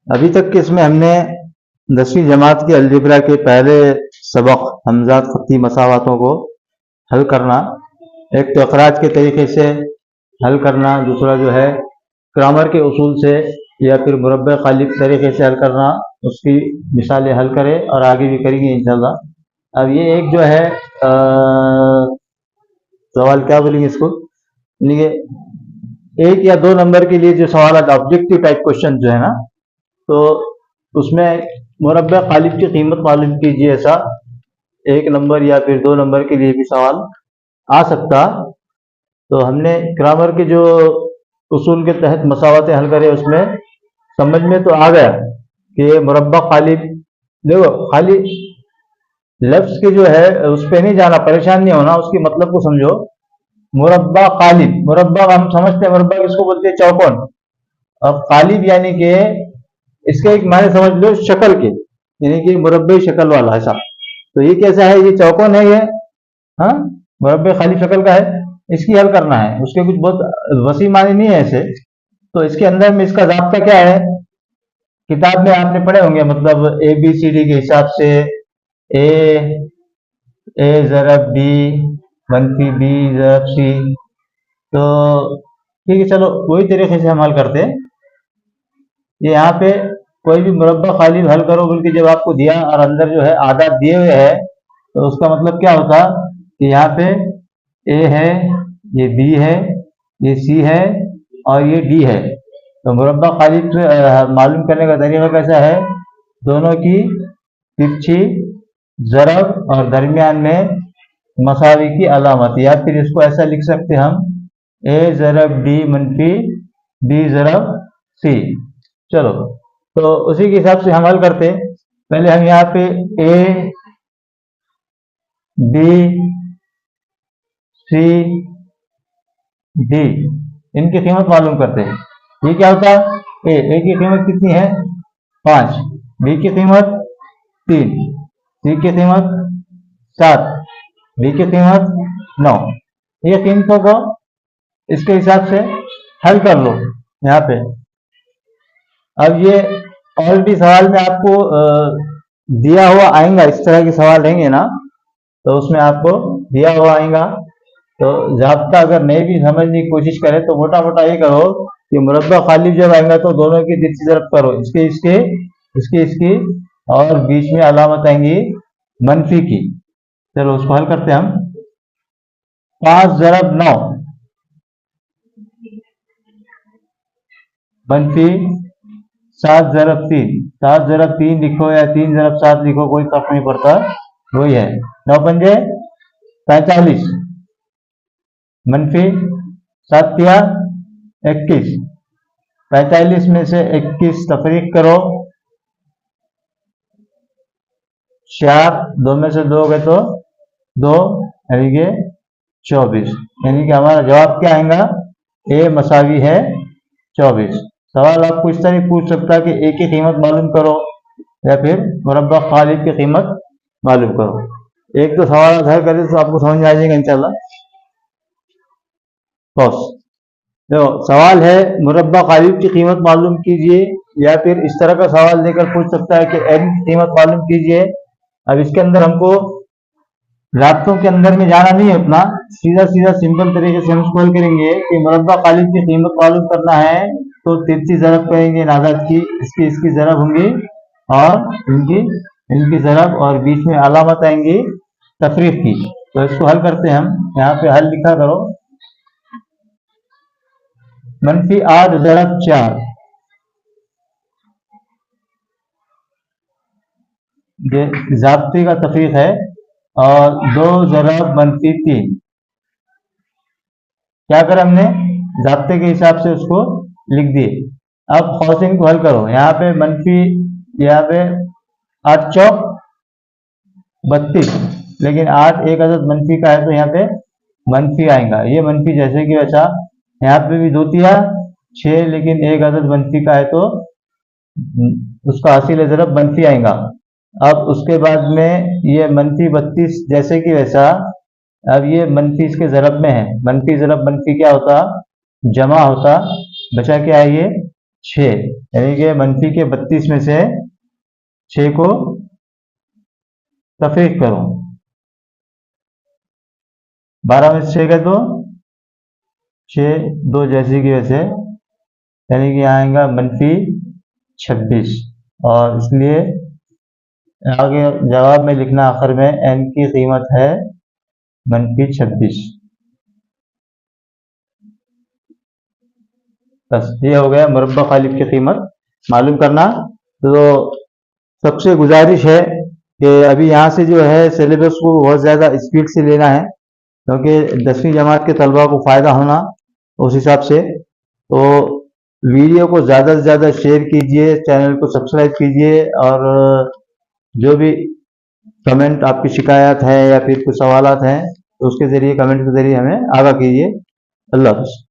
अभी तक के इसमें हमने 10वीं जमात के अलजेब्रा के पहले सबक हमजात खत्ती मसावातों को हल करना, एक तो अखराज के तरीके से हल करना, दूसरा जो है ग्रामर के उसूल से या फिर मुरब्बे खालिब तरीके से हल करना, उसकी मिसालें हल करें और आगे भी करेंगे इंशाल्लाह। अब ये एक जो है सवाल क्या बोलेंगे इसको, एक या दो नंबर के लिए जो सवाल ऑब्जेक्टिव टाइप क्वेश्चन जो है ना, तो उसमें मुरब्बा खालिब की कीमत मालूम कीजिए, ऐसा एक नंबर या फिर दो नंबर के लिए भी सवाल आ सकता। तो हमने ग्रामर के जो उसूल के तहत मसावतें हल करे, उसमें समझ में तो आ गया कि मुरब्बा खालिब, देखो खाली लफ्ज के जो है उस पर नहीं जाना, परेशान नहीं होना, उसके मतलब को समझो। मुरब्बा कालिब, मुरब्बा हम समझते हैं, मुरब्बा किसको बोलते हैं, चौकोन। अब कालिब यानी कि इसका एक मायने समझ लो शक्ल के, यानी कि मुरब्बे शक्ल वाला ऐसा। तो ये कैसा है, ये चौकोन है ये, हाँ मुरब्बे खालिब शक्ल का है, इसकी हल करना है। उसके कुछ बहुत वसी माने नहीं है ऐसे। तो इसके अंदर में इसका ज़ाब्ता क्या है, किताब में आपने पढ़े होंगे, मतलब ABCD के हिसाब से ए ज़रब बी मनफी बी ज़रब सी। तो ठीक है, चलो वही तरीके से हम हल करते हैं। ये यहाँ पे कोई भी मुरब्बा खालिब हल करो बल्कि जब आपको दिया और अंदर जो है आदात दिए हुए है, तो उसका मतलब क्या होता कि यहाँ पे ए है, ये बी है, ये सी है और ये डी है। तो मुरब्बा खालिब मालूम करने का तरीका कैसा है, दोनों की तिरछी ज़रब और दरमियान में मसावी की अलामत, या फिर इसको ऐसा लिख सकते हम, ए ज़रब डी मनफी बी ज़रब सी। चलो, तो उसी के हिसाब से हम हल करते। पहले हम यहाँ पे ए बी सी डी इनकी कीमत मालूम करते हैं। ये क्या होता है, ए की कीमत कितनी है 5, बी की कीमत 3, सी की कीमत 7, डी की कीमत 9। ये कीमतों को इसके हिसाब से हल कर लो यहाँ पे। अब ये ऑलरेडी सवाल में आपको दिया हुआ आएगा, इस तरह के सवाल रहेंगे ना, तो उसमें आपको दिया हुआ आएगा। तो ज़ाब्ता अगर नहीं भी समझने की कोशिश करें तो मोटा मोटा ये करो कि मुरब्बा खालिब जब आएगा तो दोनों की तिरछी ज़रब करो, इसके इसके इसके इसकी, और बीच में अलामत आएंगी मनफी की। चलो उसको हल करते हैं हम। 5 ज़रब 9 मनफी 7 ज़रब 3, 7 ज़रब 3 लिखो या 3 ज़रब 7 लिखो, कोई फर्क नहीं पड़ता, वही है। 9 पंजे 45 मनफी 7 तिया 21, 45 में से 21 तफरीक करो, 4 2 में से 2 गए तो 2, यानी कि 24। यानी कि हमारा जवाब क्या आएगा, ए मसावी है 24। सवाल आपको इस तरह पूछ सकता है कि ए की कीमत मालूम करो या फिर मुरब्बा खालिब की कीमत मालूम करो। एक तो सवाल हल करें तो आपको समझ में आ जाएगा इंशाल्लाह। बस देखो, सवाल है मुरब्बा खालिब की कीमत मालूम कीजिए, या फिर इस तरह का सवाल देकर पूछ सकता है कि एन की कीमत मालूम कीजिए। अब इसके अंदर हमको राब्तों के अंदर में जाना नहीं है अपना, सीधा सीधा सिंपल तरीके से हम इसको हल करेंगे कि मुरब्बा खालिब की कीमत मालूम करना है तो तिरछी ज़रब करेंगे नादात की, इसकी इसकी ज़रब होंगी और इनकी ज़रब, और बीच में अलामत आएंगी तफरीक की। तो इसको हल करते हैं हम। यहाँ पे हल लिखा करो, मनफी 8 ज़रब 4, ये ज़ाब्ते का तफरीक है, और 2 ज़रब मनफी 3। क्या करा हमने, ज़ाब्ते के हिसाब से उसको लिख दिए। अब खौसिन को हल करो, यहाँ पे मनफी, यहाँ पे 8 चौक 32, लेकिन 8 एक अदद मनफी का है तो यहाँ पे मनफी आएगा, ये मनफी जैसे कि वैसा। यहाँ पे भी 2 तिया 6, लेकिन एक अदद मनफी का है तो उसका हासिल ज़रब मनफी आएगा। अब उसके बाद में ये मनफी 32 जैसे कि वैसा। अब ये मनफी इसके ज़रब में है, मनफी ज़रब मनफी क्या होता, जमा होता, बचा क्या है ये 6, यानी कि मनफी के 32 में से 6 को सफेद करो। 12 में से 6 का दो 6, 2 जैसे की वैसे, यानी कि यहाँ आएगा -26, और इसलिए आगे जवाब में लिखना आखिर में n की कीमत है -26। बस ये हो गया मुरब्बा खालिफ की कीमत मालूम करना। तो सबसे गुजारिश है कि अभी यहाँ से जो है सिलेबस को बहुत ज़्यादा स्पीड से लेना है, क्योंकि 10वीं जमात के तलबा को फ़ायदा होना उस हिसाब से। तो वीडियो को ज़्यादा से ज़्यादा शेयर कीजिए, चैनल को सब्सक्राइब कीजिए, और जो भी कमेंट आपकी शिकायत है या फिर कुछ सवालात हैं तो उसके ज़रिए, कमेंट के ज़रिए हमें आगाह कीजिए। अल्लाह हाफ़िज़।